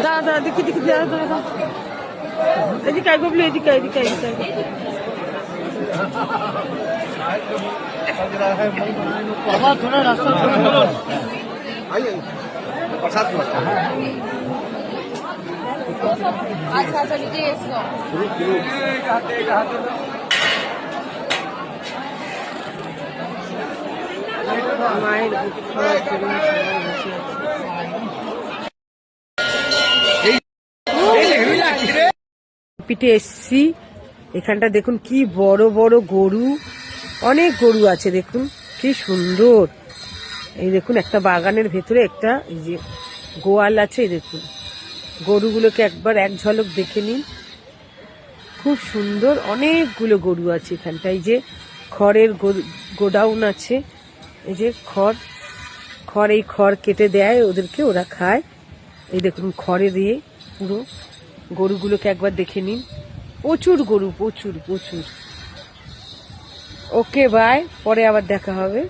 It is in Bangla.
দাদা দেখি দেখি দাদা এদিকে আয় ববলু, এদিকে এদিকে এদিকে আচ্ছা আচ্ছা দিদি এসো। মায়ের খাওয়ার জন্য সবাই বসে আছে। পিঠে এসছি, এখানটা দেখুন কি বড় বড় গরু, অনেক গরু আছে দেখুন কি সুন্দর। এই দেখুন একটা বাগানের ভেতরে একটা এই যে গোয়াল আছে, এই দেখুন গরুগুলোকে একবার এক ঝলক দেখে নিন, খুব সুন্দর। অনেকগুলো গরু আছে এখানটায়। যে খড়ের গোডাউন আছে, এই যে খড় এই খড় কেটে দেয় ওদেরকে, ওরা খায়। এই দেখুন খড়ে দিয়ে পুরো গরুগুলোকে একবার দেখে নিন, প্রচুর গরু, প্রচুর প্রচুর। ওকে বাই, পরে আবার দেখা হবে।